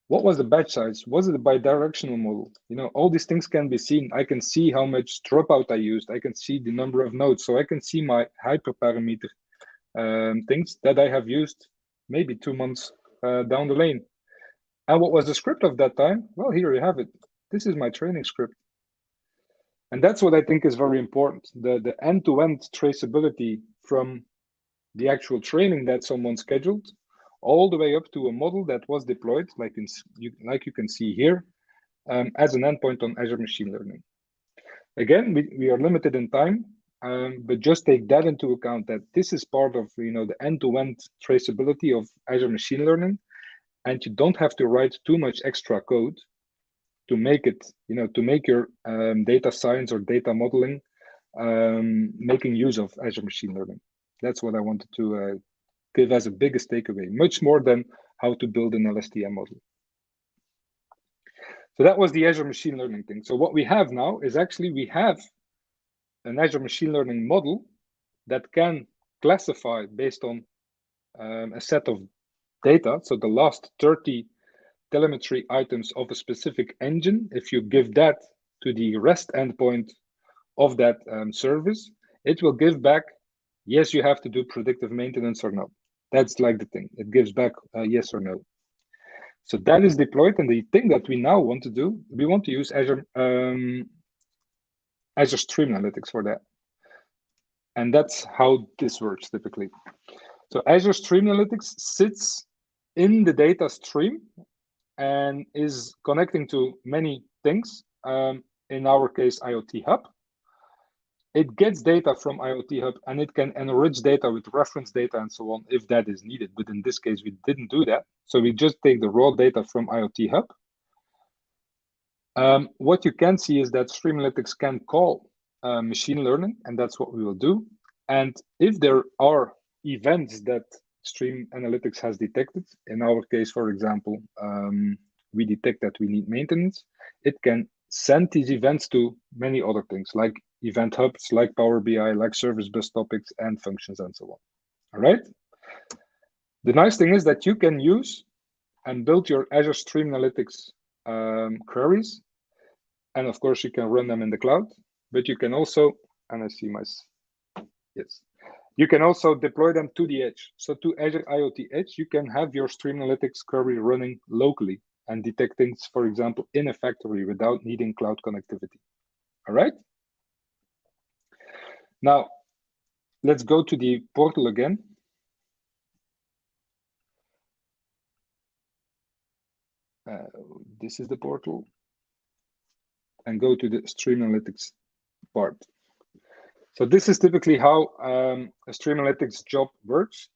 What was the batch size? Was it a bidirectional model? All these things can be seen. I can see how much dropout I used. I can see the number of nodes. So I can see my hyperparameter things that I have used maybe 2 months down the lane. And what was the script of that time? Well, here you have it. This is my training script. And that's what I think is very important. The end-to-end traceability from the actual training that someone scheduled all the way up to a model that was deployed, like you can see here, as an endpoint on Azure Machine Learning. Again, we are limited in time, but just take that into account, that this is part of the end-to-end traceability of Azure Machine Learning, and you don't have to write too much extra code to make it, to make your data science or data modeling making use of Azure Machine Learning. That's what I wanted to give as a biggest takeaway, much more than how to build an LSTM model. So that was the Azure Machine Learning thing. So what we have now is actually we have an Azure Machine Learning model that can classify based on a set of data. So the last 30 telemetry items of a specific engine, if you give that to the REST endpoint of that service, it will give back, yes, you have to do predictive maintenance or not. That's like the thing. It gives back yes or no. So that is deployed. And the thing that we now want to do, we want to use Azure Stream Analytics for that. And that's how this works typically. So Azure Stream Analytics sits in the data stream and is connecting to many things. In our case, IoT Hub. It gets data from IoT Hub and it can enrich data with reference data and so on if that is needed. But in this case, we didn't do that. So we just take the raw data from IoT Hub. What you can see is that Stream Analytics can call machine learning, and that's what we will do. And if there are events that Stream Analytics has detected, in our case, for example, we detect that we need maintenance, it can send these events to many other things like event hubs, like Power BI, like service bus topics and functions and so on. All right. The nice thing is that you can use and build your Azure Stream Analytics queries. And of course, you can run them in the cloud, but you can also, and I see yes, you can also deploy them to the edge. So to Azure IoT Edge, you can have your Stream Analytics query running locally and detect things, for example, in a factory without needing cloud connectivity. All right. Now, let's go to the portal again. This is the portal. And go to the Stream Analytics part. So this is typically how a Stream Analytics job works.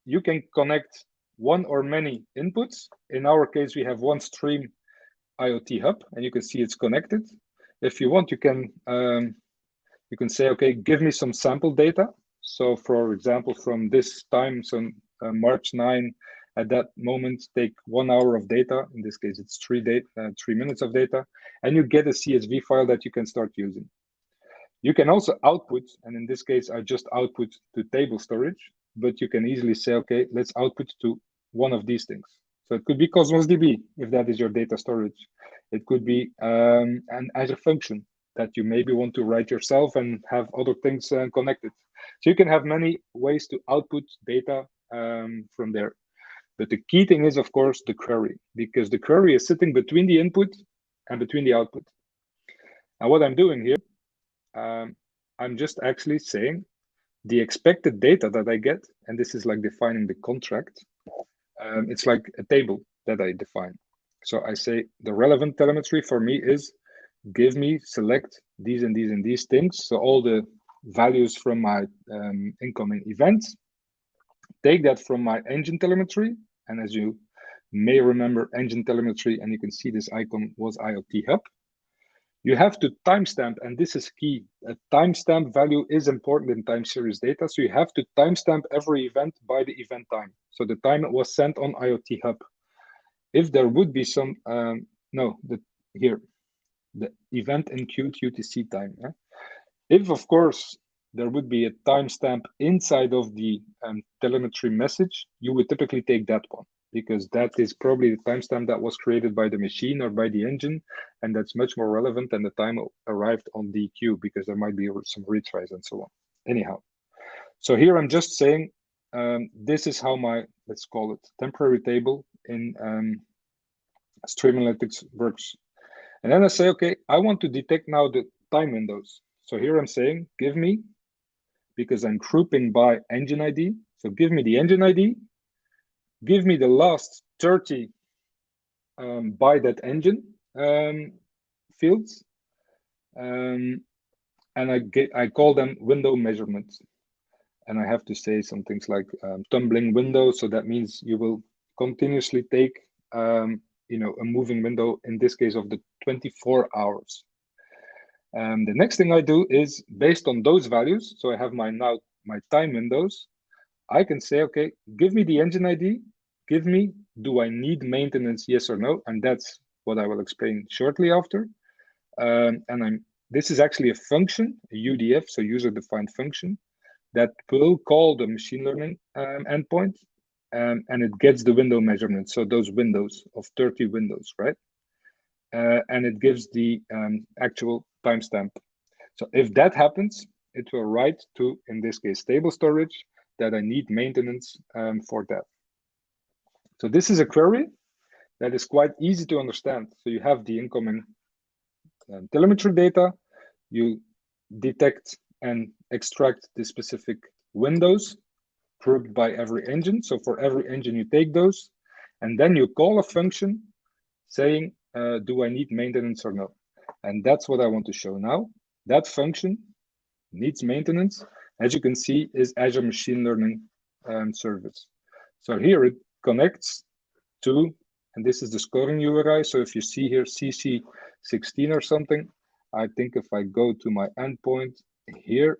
You can connect one or many inputs. In our case, we have one Stream IoT Hub, and you can see it's connected. If you want, you can say, okay, give me some sample data. So for example, from this time, so March 9, at that moment, take 1 hour of data. In this case, it's 3 minutes of data, and you get a CSV file that you can start using. You can also output, and in this case, I just output to table storage, but you can easily say, okay, let's output to one of these things. So it could be Cosmos DB, if that is your data storage. It could be an Azure function that you maybe want to write yourself and have other things connected. So you can have many ways to output data from there. But the key thing is, of course, the query, because the query is sitting between the input and between the output. And what I'm doing here, I'm just actually saying the expected data that I get, and this is like defining the contract. It's like a table that I define. So I say the relevant telemetry for me is give me, select these and these and these things. So all the values from my incoming events, take that from my engine telemetry. And as you may remember, engine telemetry, and you can see this icon was IoT Hub. You have to timestamp, and this is key. A timestamp value is important in time series data. So you have to timestamp every event by the event time. So the time it was sent on IoT Hub. If there would be some, here, the event enqueued UTC time. Yeah? If, of course, there would be a timestamp inside of the telemetry message, you would typically take that one, because that is probably the timestamp that was created by the machine or by the engine, and that's much more relevant than the time it arrived on the queue, because there might be some retries and so on. Anyhow, so here I'm just saying, this is how my, let's call it, temporary table in Stream Analytics works. And then I say, okay, I want to detect now the time windows. So here I'm saying, give me, because I'm grouping by engine ID. So give me the engine ID, give me the last 30 by that engine fields, and I call them window measurements. And I have to say some things like tumbling window. So that means you will continuously take a moving window, in this case of the 24 hours. The next thing I do is based on those values. So I have my time windows. I can say, okay, give me the engine ID. Give me, do I need maintenance, yes or no? And that's what I will explain shortly after. This is actually a function, a UDF, so user-defined function, that will call the machine learning endpoint, and it gets the window measurement. So those windows of 30 windows, right? And it gives the actual timestamp. So if that happens, it will write to, in this case, table storage, that I need maintenance for that. So this is a query that is quite easy to understand. So you have the incoming telemetry data, you detect and extract the specific windows grouped by every engine. So for every engine, you take those, and then you call a function saying, do I need maintenance or no? And that's what I want to show now. That function needs maintenance, as you can see, is Azure Machine Learning Service. So here it connects to, and this is the scoring URI. So if you see here CC16 or something, I think if I go to my endpoint here,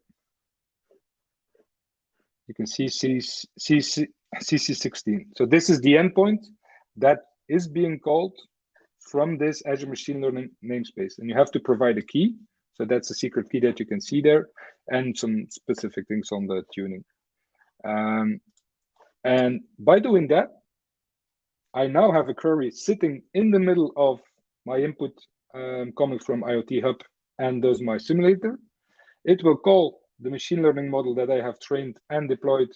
you can see CC16. So this is the endpoint that is being called from this Azure Machine Learning namespace. And you have to provide a key. So that's a secret key that you can see there, and some specific things on the tuning. And by doing that, I now have a query sitting in the middle of my input coming from IoT Hub and does my simulator. It will call the machine learning model that I have trained and deployed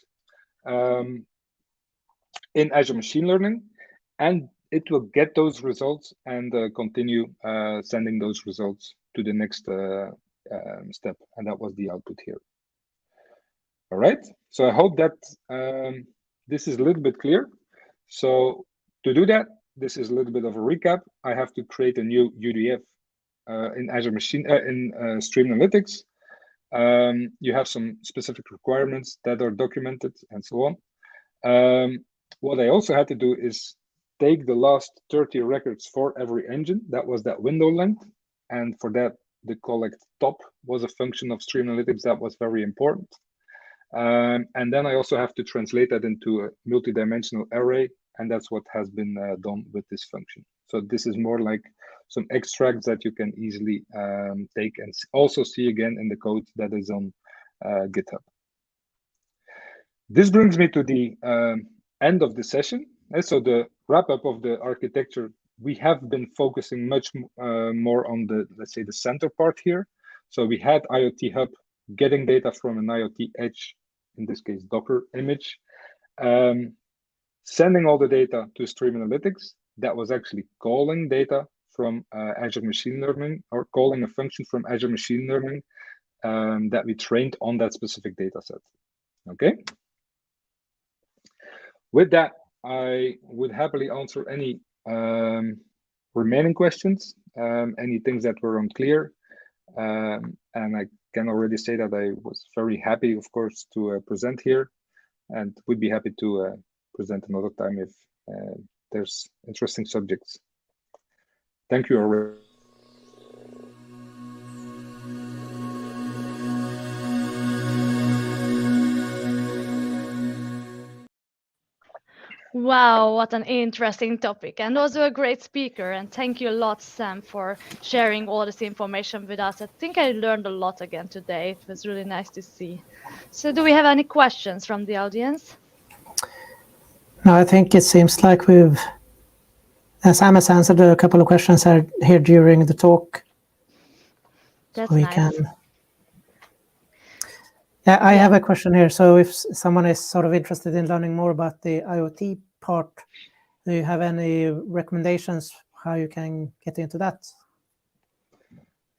in Azure Machine Learning, and it will get those results and continue sending those results to the next step. And that was the output here. All right, so I hope that this is a little bit clear. So to do that, this is a little bit of a recap. I have to create a new UDF in Azure Stream Analytics. You have some specific requirements that are documented and so on. what I also had to do is take the last 30 records for every engine. That was that window length. And for that, the collect top was a function of Stream Analytics that was very important. And then I also have to translate that into a multi-dimensional array. And that's what has been done with this function. So this is more like some extracts that you can easily take and also see again in the code that is on GitHub. This brings me to the end of the session. So the wrap up of the architecture, we have been focusing much more on the, let's say, the center part here. So we had IoT Hub getting data from an IoT edge, in this case, Docker image, sending all the data to Stream Analytics. That was actually calling data from Azure Machine Learning, or calling a function from Azure Machine Learning that we trained on that specific data set. Okay. With that, I would happily answer any remaining questions, any things that were unclear. And I can already say that I was very happy, of course, to present here, and would be happy to present another time if there's interesting subjects. Thank you already. Wow, what an interesting topic, and also a great speaker. And thank you a lot, Sam, for sharing all this information with us. I think I learned a lot again today. It was really nice to see. So do we have any questions from the audience? No, I think it seems like we've, Sam has answered a couple of questions here during the talk. That's so we nice. can. Yeah, I have a question here. So if someone is sort of interested in learning more about the IoT part, do you have any recommendations how you can get into that?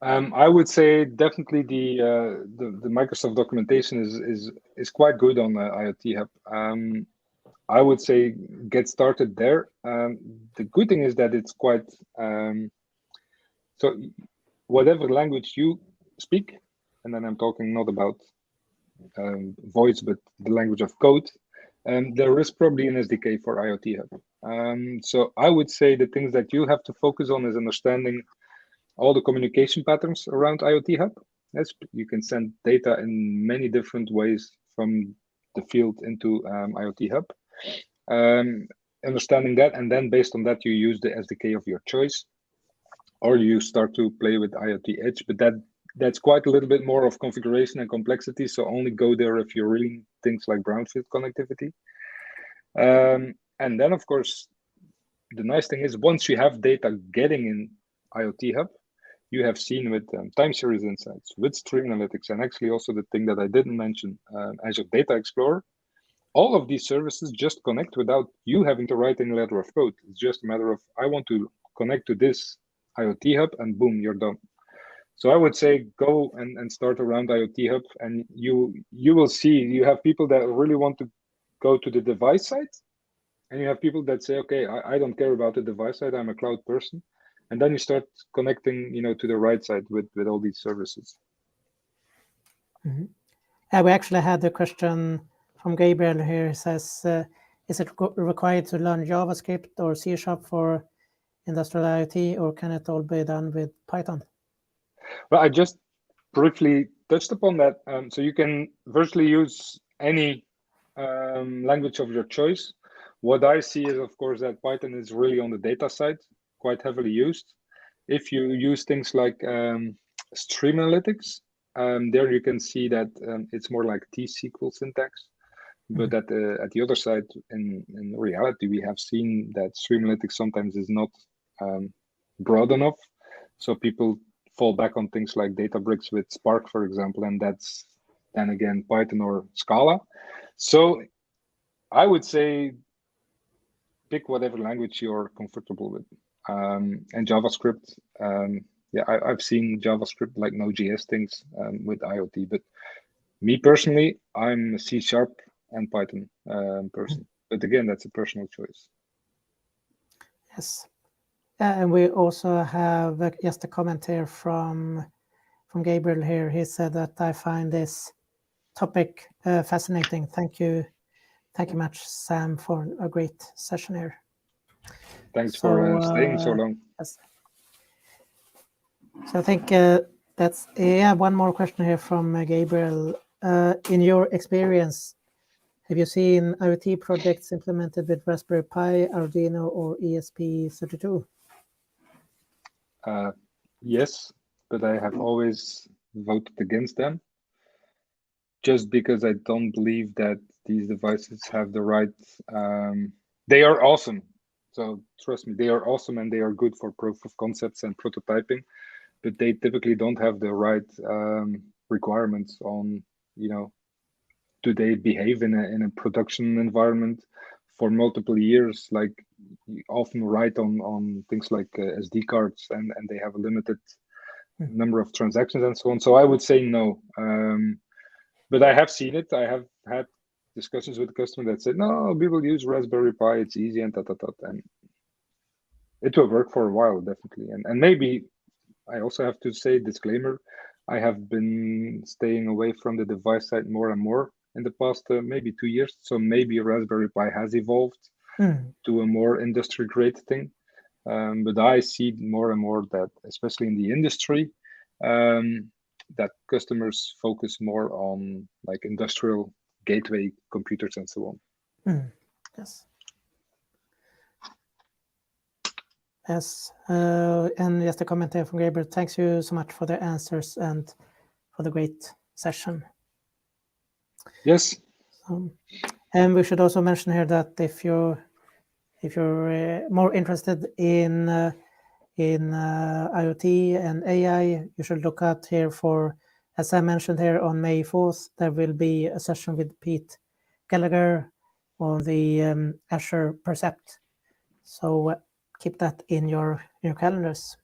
I would say definitely the Microsoft documentation is quite good on IoT Hub. I would say get started there. The good thing is that it's quite so whatever language you speak, and then I'm talking not about voice, but the language of code. There is probably an SDK for IoT Hub. So I would say the things that you have to focus on is understanding all the communication patterns around IoT Hub. Yes, you can send data in many different ways from the field into IoT Hub. Understanding that, and then based on that, you use the SDK of your choice, or you start to play with IoT Edge, but that's quite a little bit more of configuration and complexity. So only go there if you're really things like brownfield connectivity. And then, of course, the nice thing is once you have data getting in IoT Hub, you have seen with time series insights, with Stream Analytics, and actually also the thing that I didn't mention, Azure Data Explorer. All of these services just connect without you having to write any letter of code. It's just a matter of, I want to connect to this IoT Hub, and boom, you're done. So I would say go and start around IoT Hub, and you will see you have people that really want to go to the device side, and you have people that say, okay, I don't care about the device side, I'm a cloud person. And then you start connecting, to the right side with all these services. Mm-hmm. We actually had a question from Gabriel here. He says, is it required to learn JavaScript or C# for industrial IoT, or can it all be done with Python? Well, I just briefly touched upon that. So you can virtually use any language of your choice. What I see is, of course, that Python is really on the data side, quite heavily used. If you use things like Stream Analytics, there you can see that it's more like T-SQL syntax. But at the other side, in reality, we have seen that Stream Analytics sometimes is not broad enough. So people fall back on things like Databricks with Spark, for example, and that's then again Python or Scala. So I would say pick whatever language you're comfortable with. And JavaScript, I've seen JavaScript like Node.js things with IoT, but me personally, I'm a C# and Python person. But again, that's a personal choice. Yes. And we also have just a comment here from Gabriel here. He said that I find this topic fascinating. Thank you thank you much, Sam, for a great session here. Thanks for staying so long. Yes. So I think that's one more question here from Gabriel. In your experience, have you seen IoT projects implemented with Raspberry Pi, Arduino, or ESP32? Yes, but I have always voted against them, just because I don't believe that these devices have the right. They are awesome, so trust me, they are awesome and they are good for proof of concepts and prototyping, but they typically don't have the right requirements on, do they behave in a production environment for multiple years, like you often write on things like SD cards, and they have a limited number of transactions and so on. So I would say no. But I have seen it. I have had discussions with the customer that said, no, we will use Raspberry Pi, it's easy and and it will work for a while, definitely. And maybe I also have to say, disclaimer, I have been staying away from the device side more and more in the past maybe 2 years. So maybe Raspberry Pi has evolved to a more industry grade thing. But I see more and more that, especially in the industry, that customers focus more on like industrial gateway computers and so on. Yes. Yes, and just a comment there from Gabriel. Thanks you so much for the answers and for the great session. Yes. And we should also mention here that if you're more interested in IoT and AI, you should look out here for, as I mentioned here, on May 4th, there will be a session with Pete Gallagher on the Azure Percept. So keep that in your calendars.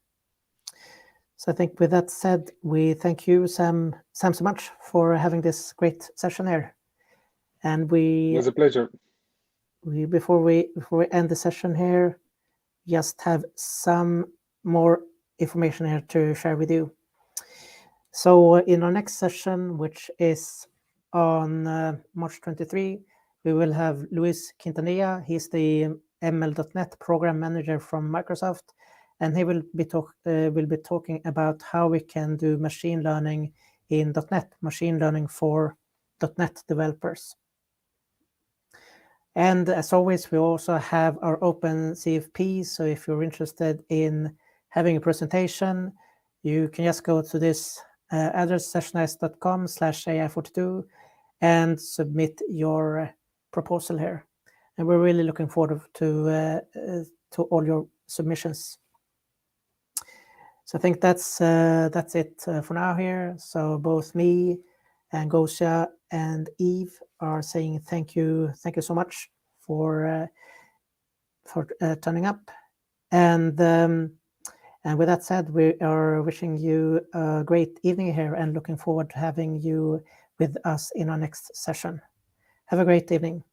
So I think with that said, we thank you, Sam, so much for having this great session here. And it was a pleasure. Before we end the session here, just have some more information here to share with you. So in our next session, which is on March 23, we will have Luis Quintanilla. He's the ML.NET program manager from Microsoft, and he will be talking about how we can do machine learning in .NET, machine learning for .NET developers. And as always, we also have our open CFP. So if you're interested in having a presentation, you can just go to this address, sessionize.com/AI42, and submit your proposal here. And we're really looking forward to all your submissions. So I think that's it for now here. So both me and Gosia and Eve are saying thank you so much for turning up. And with that said, we are wishing you a great evening here and looking forward to having you with us in our next session. Have a great evening.